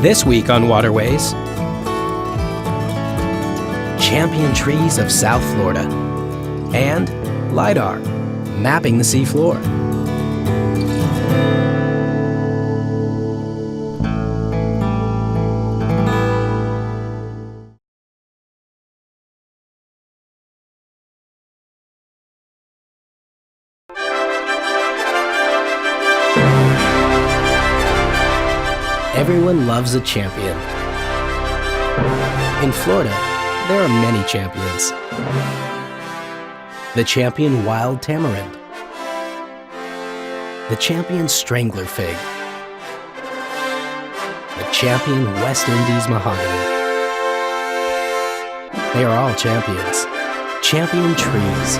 This week on Waterways, champion trees of South Florida, and LIDAR, mapping the seafloor. Everyone loves a champion. In Florida, there are many champions. The champion wild tamarind. The champion strangler fig. The champion West Indies mahogany. They are all champions. Champion trees.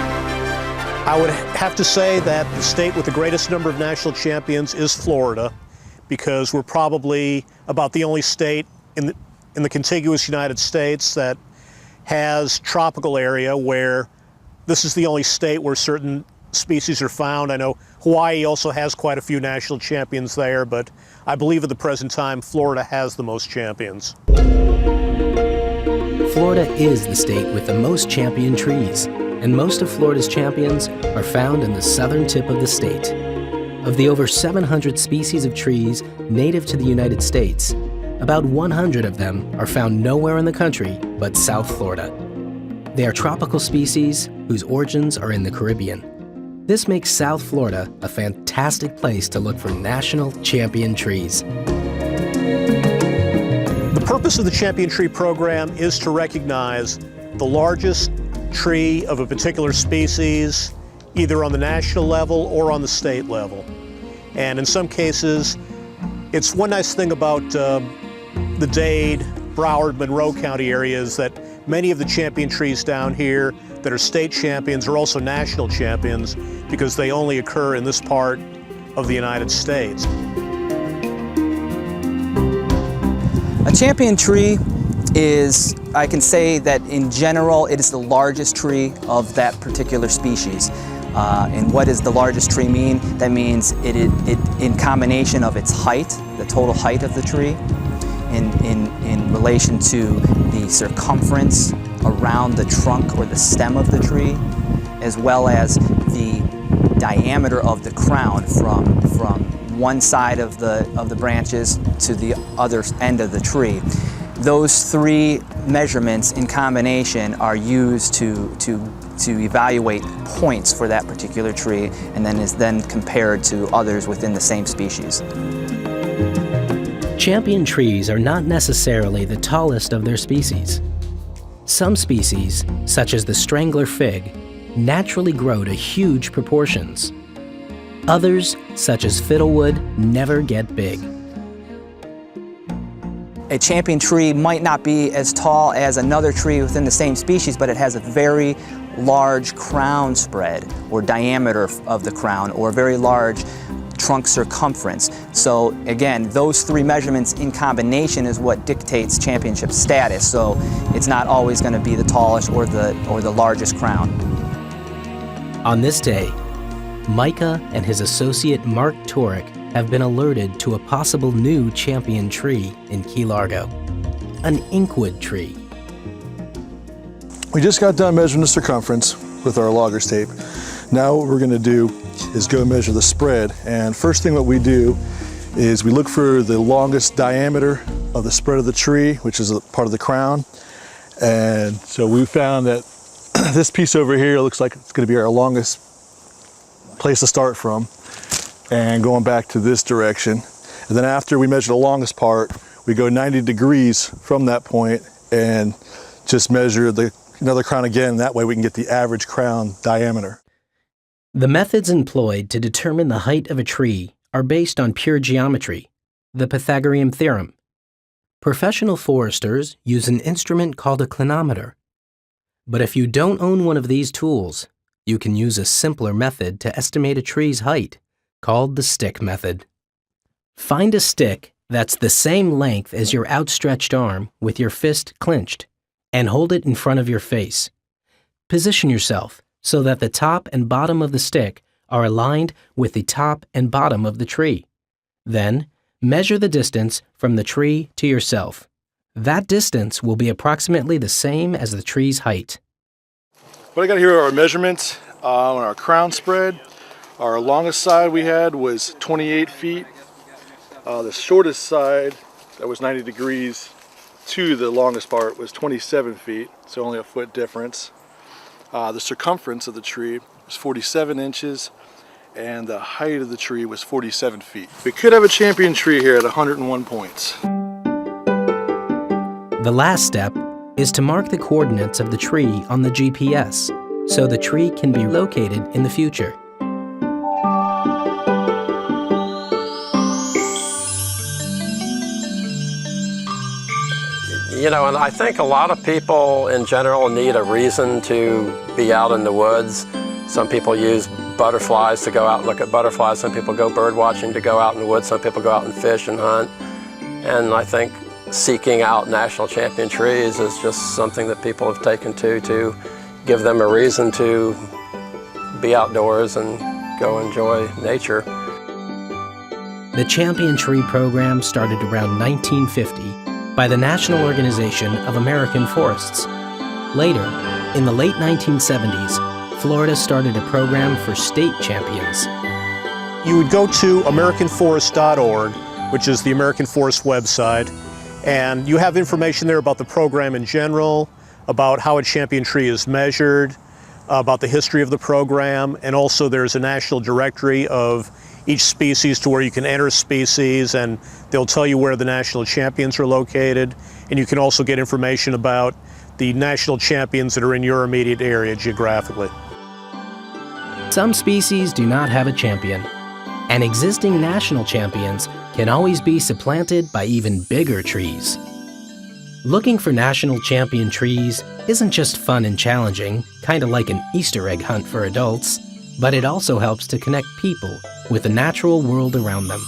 I would have to say that the state with the greatest number of national champions is Florida, because we're probably about the only state in the contiguous United States that has tropical area where this is the only state where certain species are found. I know Hawaii also has quite a few national champions there, but I believe at the present time Florida has the most champions. Florida is the state with the most champion trees, and most of Florida's champions are found in the southern tip of the state. Of the over 700 species of trees native to the United States, about 100 of them are found nowhere in the country but South Florida. They are tropical species whose origins are in the Caribbean. This makes South Florida a fantastic place to look for national champion trees. The purpose of the Champion Tree Program is to recognize the largest tree of a particular species, either on the national level or on the state level. And in some cases, it's one nice thing about the Dade, Broward, Monroe County areas that many of the champion trees down here that are state champions are also national champions because they only occur in this part of the United States. A champion tree is, I can say that in general, it is the largest tree of that particular species. And what does the largest tree mean? That means it in combination of its height, the total height of the tree, in relation to the circumference around the trunk or the stem of the tree, as well as the diameter of the crown from one side of the branches to the other end of the tree. Those three measurements in combination are used to evaluate points for that particular tree, and then is then compared to others within the same species. Champion trees are not necessarily the tallest of their species. Some species, such as the strangler fig, naturally grow to huge proportions. Others, such as fiddlewood, never get big. A champion tree might not be as tall as another tree within the same species, but it has a very large crown spread or diameter of the crown, or a very large trunk circumference. So again, those three measurements in combination is what dictates championship status. So it's not always going to be the tallest or the largest crown. On this day, Micah and his associate Mark Torek have been alerted to a possible new champion tree in Key Largo, an inkwood tree. We just got done measuring the circumference with our logger's tape. Now what we're going to do is go measure the spread. And first thing what we do is we look for the longest diameter of the spread of the tree, which is a part of the crown. And so we found that this piece over here looks like it's going to be our longest place to start from, and going back to this direction. And then after we measure the longest part, we go 90 degrees from that point and just measure another crown again. That way we can get the average crown diameter. The methods employed to determine the height of a tree are based on pure geometry, the Pythagorean theorem. Professional foresters use an instrument called a clinometer. But if you don't own one of these tools, you can use a simpler method to estimate a tree's height, called the stick method. Find a stick that's the same length as your outstretched arm with your fist clenched, and hold it in front of your face. Position yourself so that the top and bottom of the stick are aligned with the top and bottom of the tree. Then, measure the distance from the tree to yourself. That distance will be approximately the same as the tree's height. What I got here are our measurements on our crown spread. Our longest side we had was 28 feet. The shortest side, that was 90 degrees to the longest part, was 27 feet, so only a foot difference. The circumference of the tree was 47 inches, and the height of the tree was 47 feet. We could have a champion tree here at 101 points. The last step is to mark the coordinates of the tree on the GPS, so the tree can be located in the future. You know, and I think a lot of people in general need a reason to be out in the woods. Some people use butterflies to go out and look at butterflies. Some people go bird watching to go out in the woods. Some people go out and fish and hunt. And I think seeking out national champion trees is just something that people have taken to give them a reason to be outdoors and go enjoy nature. The Champion Tree program started around 1950 by the National Organization of American Forests. Later, in the late 1970s, Florida started a program for state champions. You would go to AmericanForest.org, which is the American Forest website, and you have information there about the program in general, about how a champion tree is measured, about the history of the program, and also there's a national directory of each species to where you can enter species, and they'll tell you where the national champions are located, and you can also get information about the national champions that are in your immediate area geographically. Some species do not have a champion, and existing national champions can always be supplanted by even bigger trees. Looking for national champion trees isn't just fun and challenging, kind of like an Easter egg hunt for adults, but it also helps to connect people with the natural world around them.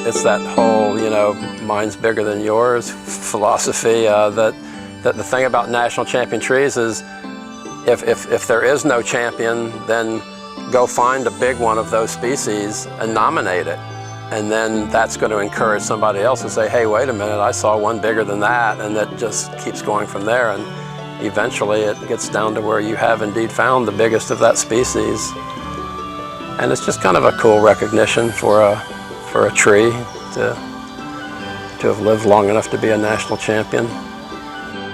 It's that whole, you know, mine's bigger than yours philosophy, that the thing about national champion trees is if there is no champion, then go find a big one of those species and nominate it. And then that's going to encourage somebody else to say, hey, wait a minute, I saw one bigger than that, and that just keeps going from there. And eventually it gets down to where you have indeed found the biggest of that species. And it's just kind of a cool recognition for a tree to have lived long enough to be a national champion.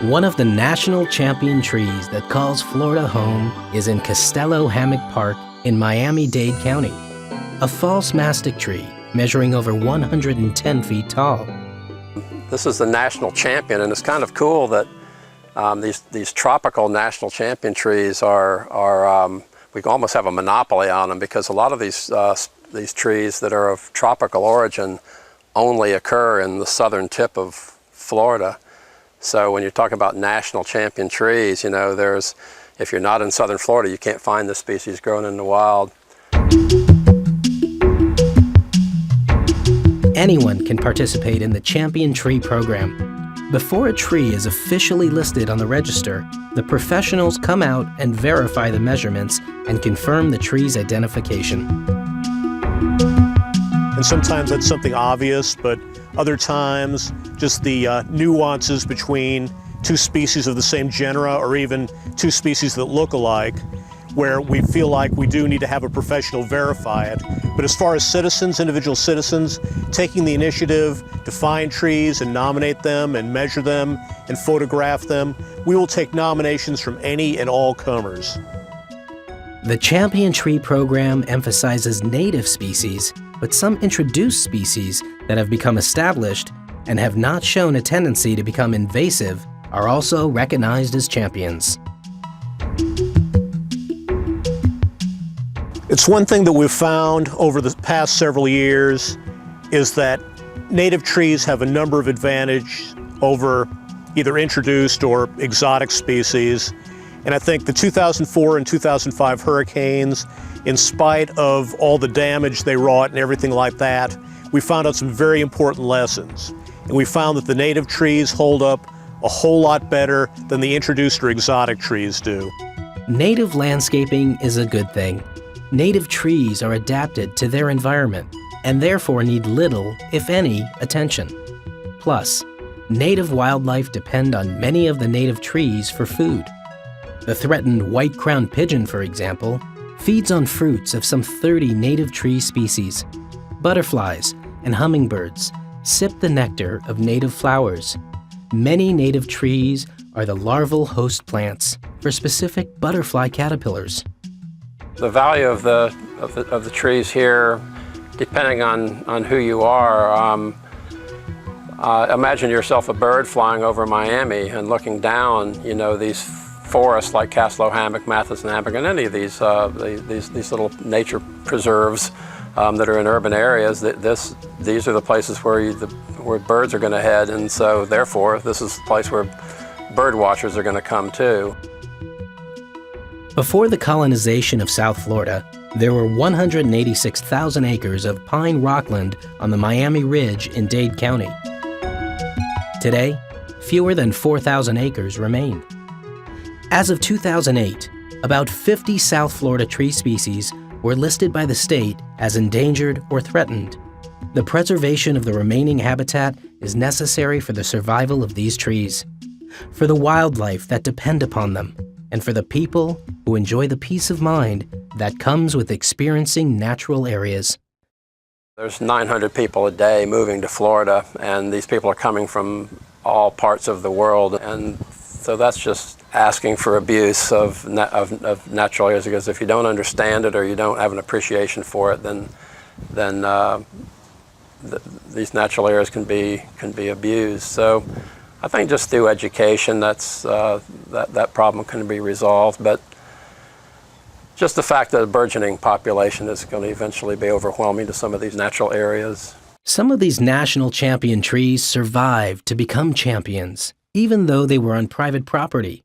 One of the national champion trees that calls Florida home is in Costello Hammock Park in Miami-Dade County, a false mastic tree measuring over 110 feet tall. This is the national champion, and it's kind of cool that these tropical national champion trees are we almost have a monopoly on them, because a lot of these trees that are of tropical origin only occur in the southern tip of Florida. So when you're talking about national champion trees, you know, if you're not in southern Florida, you can't find this species growing in the wild. Anyone can participate in the Champion Tree program. Before a tree is officially listed on the register, the professionals come out and verify the measurements and confirm the tree's identification. And sometimes that's something obvious, but other times just the nuances between two species of the same genera, or even two species that look alike, where we feel like we do need to have a professional verify it. But as far as citizens, individual citizens, taking the initiative to find trees and nominate them and measure them and photograph them, we will take nominations from any and all comers. The Champion Tree program emphasizes native species, but some introduced species that have become established and have not shown a tendency to become invasive are also recognized as champions. It's one thing that we've found over the past several years is that native trees have a number of advantages over either introduced or exotic species. And I think the 2004 and 2005 hurricanes, in spite of all the damage they wrought and everything like that, we found out some very important lessons. And we found that the native trees hold up a whole lot better than the introduced or exotic trees do. Native landscaping is a good thing. Native trees are adapted to their environment and therefore need little, if any, attention. Plus, native wildlife depend on many of the native trees for food. The threatened white-crowned pigeon, for example, feeds on fruits of some 30 native tree species. Butterflies and hummingbirds sip the nectar of native flowers. Many native trees are the larval host plants for specific butterfly caterpillars. The value of the trees here, depending on who you are, imagine yourself a bird flying over Miami and looking down, you know, these forests like Caslow Hammock, Matheson Hammock, and any of these little nature preserves that are in urban areas. These are the places where birds are going to head, and so therefore this is the place where bird watchers are going to come too. Before the colonization of South Florida, there were 186,000 acres of pine rockland on the Miami Ridge in Dade County. Today, fewer than 4,000 acres remain. As of 2008, about 50 South Florida tree species were listed by the state as endangered or threatened. The preservation of the remaining habitat is necessary for the survival of these trees, for the wildlife that depend upon them, and for the people who enjoy the peace of mind that comes with experiencing natural areas. There's 900 people a day moving to Florida, and these people are coming from all parts of the world, and so that's just asking for abuse of natural areas, because if you don't understand it or you don't have an appreciation for it, then these natural areas can be abused. So I think just through education, that problem can be resolved. But just the fact that a burgeoning population is going to eventually be overwhelming to some of these natural areas. Some of these national champion trees survived to become champions, even though they were on private property,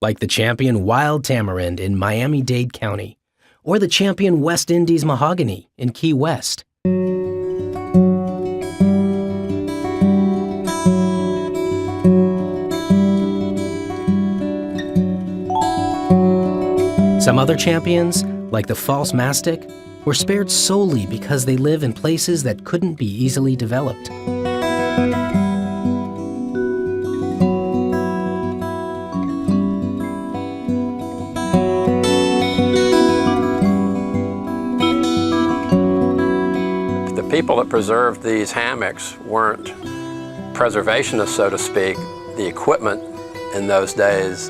like the champion wild tamarind in Miami-Dade County, or the champion West Indies mahogany in Key West. Some other champions, like the false mastic, were spared solely because they live in places that couldn't be easily developed. The people that preserved these hammocks weren't preservationists, so to speak. The equipment in those days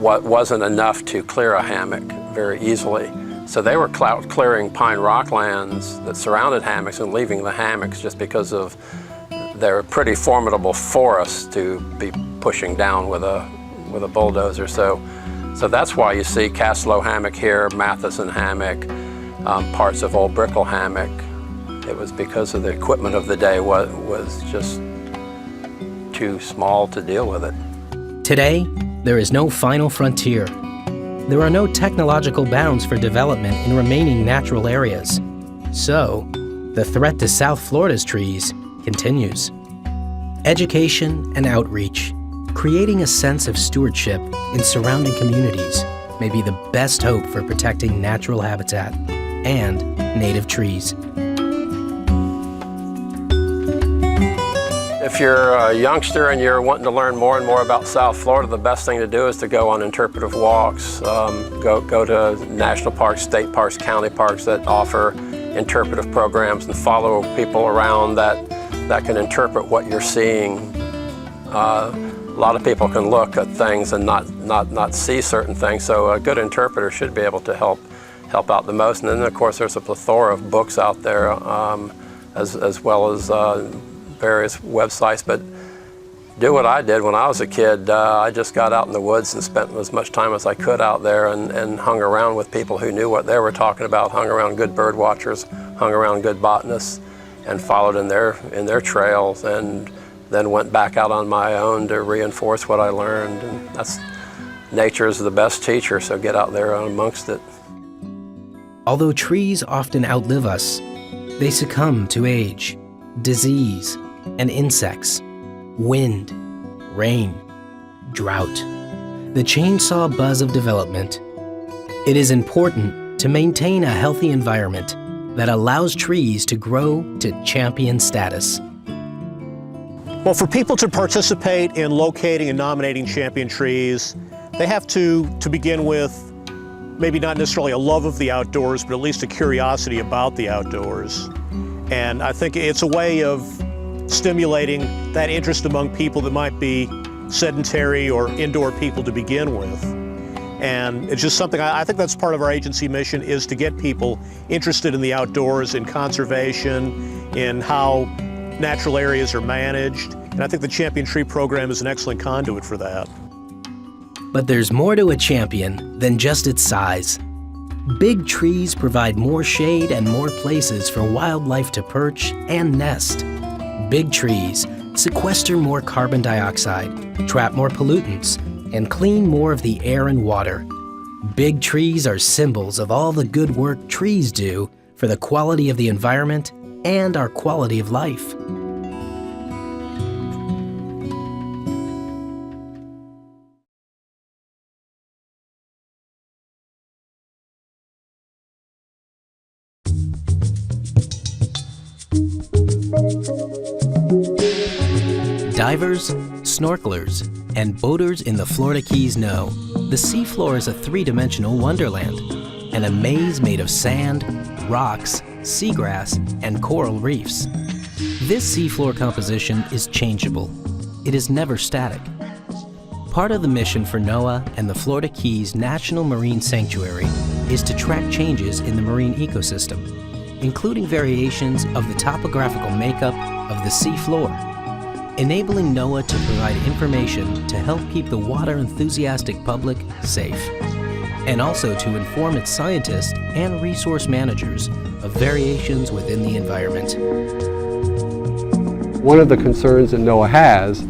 wasn't enough to clear a hammock very easily. So they were clearing pine rocklands that surrounded hammocks and leaving the hammocks just because of their pretty formidable forests to be pushing down with a bulldozer. So that's why you see Caslow Hammock here, Matheson Hammock, parts of Old Brickell Hammock. It was because of the equipment of the day was just too small to deal with it. Today, there is no final frontier. There are no technological bounds for development in remaining natural areas. So, the threat to South Florida's trees continues. Education and outreach, creating a sense of stewardship in surrounding communities, may be the best hope for protecting natural habitat and native trees. If you're a youngster and you're wanting to learn more and more about South Florida, the best thing to do is to go on interpretive walks. Go to national parks, state parks, county parks that offer interpretive programs and follow people around that can interpret what you're seeing. A lot of people can look at things and not see certain things, so a good interpreter should be able to help out the most. And then of course there's a plethora of books out there as well as various websites, but do what I did when I was a kid. I just got out in the woods and spent as much time as I could out there and hung around with people who knew what they were talking about, hung around good bird watchers, hung around good botanists, and followed in their trails, and then went back out on my own to reinforce what I learned. And nature is the best teacher, so get out there amongst it. Although trees often outlive us, they succumb to age, disease, and insects, wind, rain, drought, the chainsaw buzz of development. It is important to maintain a healthy environment that allows trees to grow to champion status. Well, for people to participate in locating and nominating champion trees, they have to begin with maybe not necessarily a love of the outdoors, but at least a curiosity about the outdoors. And I think it's a way of stimulating that interest among people that might be sedentary or indoor people to begin with. And it's just something, I think that's part of our agency mission, is to get people interested in the outdoors, in conservation, in how natural areas are managed. And I think the Champion Tree Program is an excellent conduit for that. But there's more to a champion than just its size. Big trees provide more shade and more places for wildlife to perch and nest. Big trees sequester more carbon dioxide, trap more pollutants, and clean more of the air and water. Big trees are symbols of all the good work trees do for the quality of the environment and our quality of life. Divers, snorkelers, and boaters in the Florida Keys know the seafloor is a three-dimensional wonderland, and a maze made of sand, rocks, seagrass, and coral reefs. This seafloor composition is changeable. It is never static. Part of the mission for NOAA and the Florida Keys National Marine Sanctuary is to track changes in the marine ecosystem, including variations of the topographical makeup of the seafloor, enabling NOAA to provide information to help keep the water-enthusiastic public safe, and also to inform its scientists and resource managers of variations within the environment. One of the concerns that NOAA has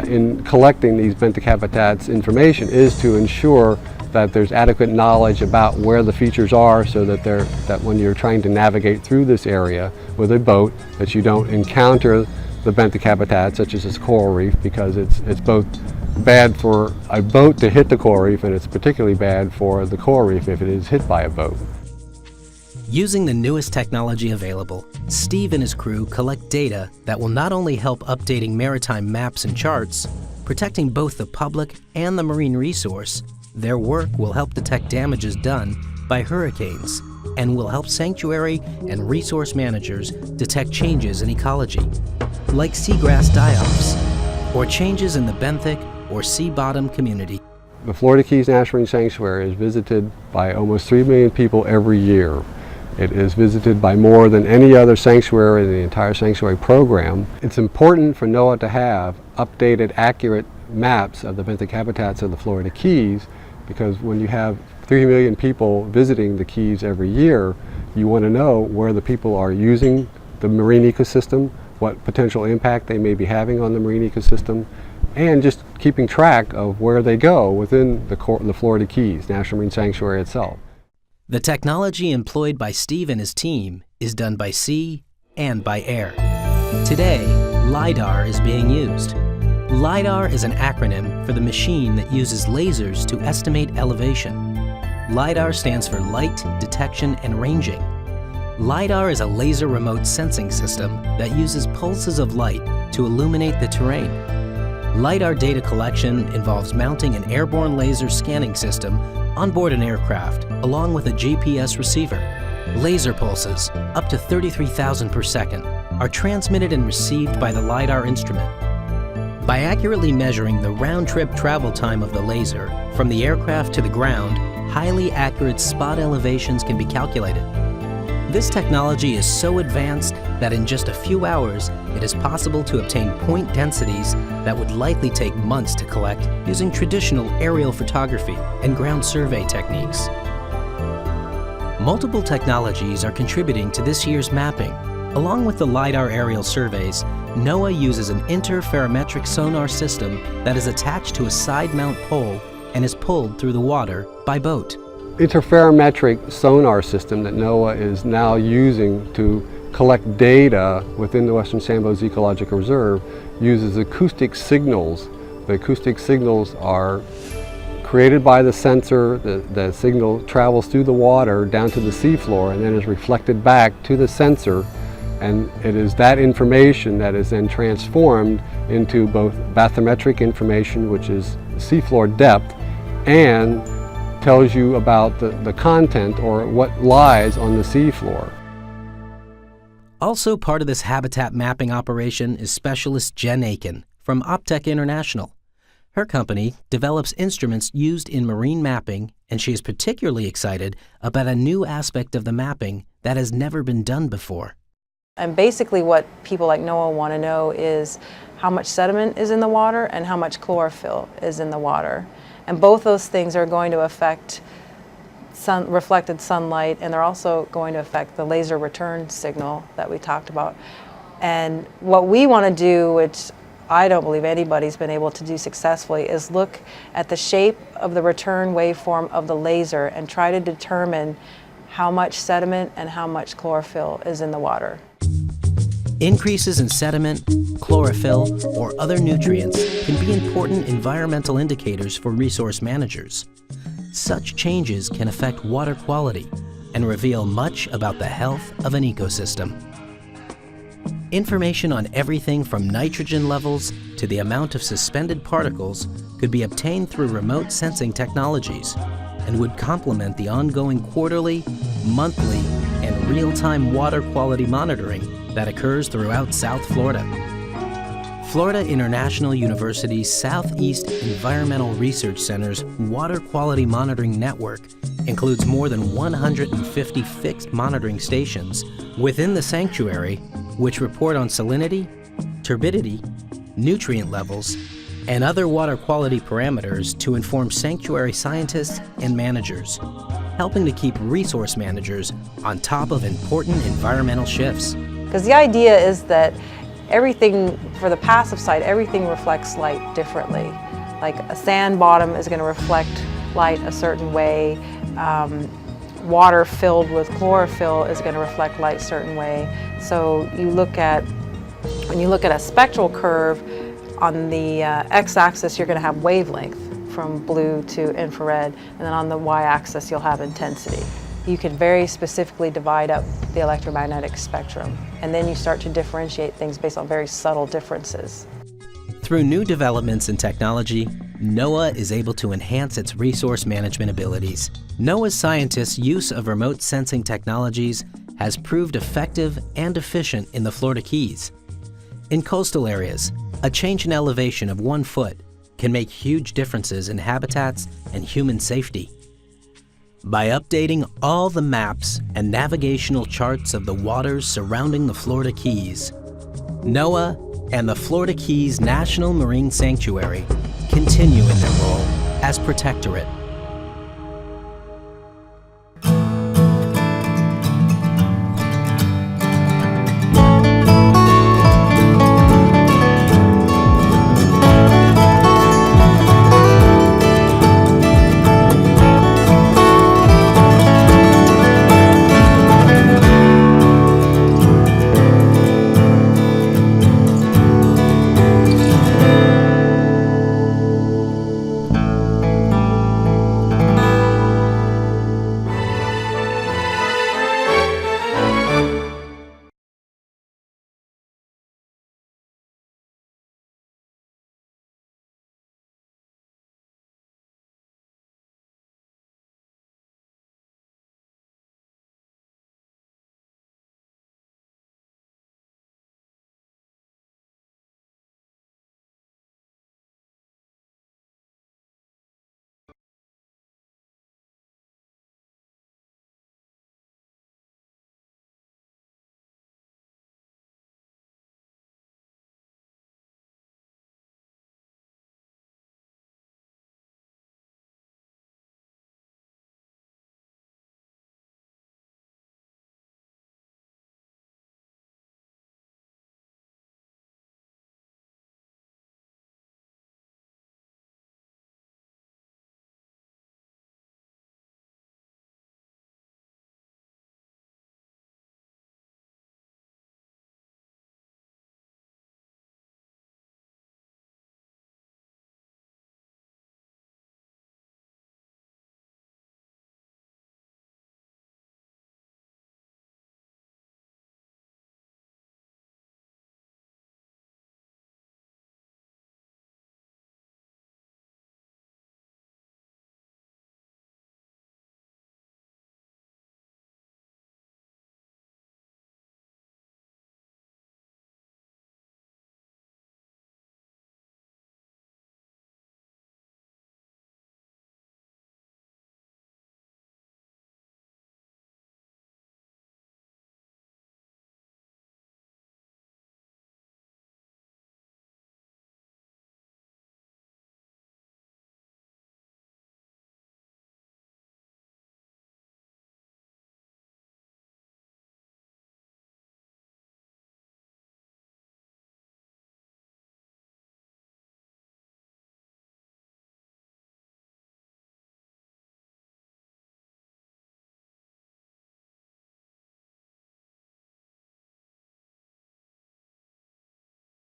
in collecting these benthic habitats information is to ensure that there's adequate knowledge about where the features are, so that when you're trying to navigate through this area with a boat, that you don't encounter the benthic habitat, such as this coral reef, because it's both bad for a boat to hit the coral reef, and it's particularly bad for the coral reef if it is hit by a boat. Using the newest technology available, Steve and his crew collect data that will not only help updating maritime maps and charts, protecting both the public and the marine resource. Their work will help detect damages done by hurricanes and will help sanctuary and resource managers detect changes in ecology, like seagrass die-offs, or changes in the benthic or sea bottom community. The Florida Keys National Marine Sanctuary is visited by almost 3 million people every year. It is visited by more than any other sanctuary in the entire sanctuary program. It's important for NOAA to have updated, accurate maps of the benthic habitats of the Florida Keys, because when you have 3 million people visiting the Keys every year, you want to know where the people are using the marine ecosystem, what potential impact they may be having on the marine ecosystem, and just keeping track of where they go within the Florida Keys National Marine Sanctuary itself. The technology employed by Steve and his team is done by sea and by air. Today, LIDAR is being used. LIDAR is an acronym for the machine that uses lasers to estimate elevation. LIDAR stands for Light Detection and Ranging. LIDAR is a laser remote sensing system that uses pulses of light to illuminate the terrain. LIDAR data collection involves mounting an airborne laser scanning system on board an aircraft, along with a GPS receiver. Laser pulses, up to 33,000 per second, are transmitted and received by the LIDAR instrument. By accurately measuring the round-trip travel time of the laser from the aircraft to the ground, highly accurate spot elevations can be calculated. This technology is so advanced that in just a few hours, it is possible to obtain point densities that would likely take months to collect using traditional aerial photography and ground survey techniques. Multiple technologies are contributing to this year's mapping. Along with the LIDAR aerial surveys, NOAA uses an interferometric sonar system that is attached to a side mount pole and is pulled through the water by boat. Interferometric sonar system that NOAA is now using to collect data within the Western Sandbows Ecological Reserve uses acoustic signals. The acoustic signals are created by the sensor. The signal travels through the water down to the seafloor and then is reflected back to the sensor, and it is that information that is then transformed into both bathymetric information, which is seafloor depth, and tells you about the content or what lies on the seafloor. Also part of this habitat mapping operation is specialist Jen Aiken from Optech International. Her company develops instruments used in marine mapping, and she is particularly excited about a new aspect of the mapping that has never been done before. And basically what people like NOAA want to know is how much sediment is in the water and how much chlorophyll is in the water. And both those things are going to affect reflected sunlight, and they're also going to affect the laser return signal that we talked about. And what we want to do, which I don't believe anybody's been able to do successfully, is look at the shape of the return waveform of the laser and try to determine how much sediment and how much chlorophyll is in the water. Increases in sediment, chlorophyll, or other nutrients can be important environmental indicators for resource managers. Such changes can affect water quality and reveal much about the health of an ecosystem. Information on everything from nitrogen levels to the amount of suspended particles could be obtained through remote sensing technologies and would complement the ongoing quarterly, monthly, and real-time water quality monitoring that occurs throughout South Florida. Florida International University's Southeast Environmental Research Center's Water Quality Monitoring Network includes more than 150 fixed monitoring stations within the sanctuary, which report on salinity, turbidity, nutrient levels, and other water quality parameters to inform sanctuary scientists and managers, helping to keep resource managers on top of important environmental shifts. Because the idea is that everything, for the passive side, everything reflects light differently. Like a sand bottom is going to reflect light a certain way. Water filled with chlorophyll is going to reflect light a certain way. So when you look at a spectral curve, on the x-axis you're going to have wavelength from blue to infrared, and then on the y-axis you'll have intensity. You can very specifically divide up the electromagnetic spectrum, and then you start to differentiate things based on very subtle differences. Through new developments in technology, NOAA is able to enhance its resource management abilities. NOAA's scientists' use of remote sensing technologies has proved effective and efficient in the Florida Keys. In coastal areas, a change in elevation of 1 foot can make huge differences in habitats and human safety. By updating all the maps and navigational charts of the waters surrounding the Florida Keys, NOAA and the Florida Keys National Marine Sanctuary continue in their role as protectorate.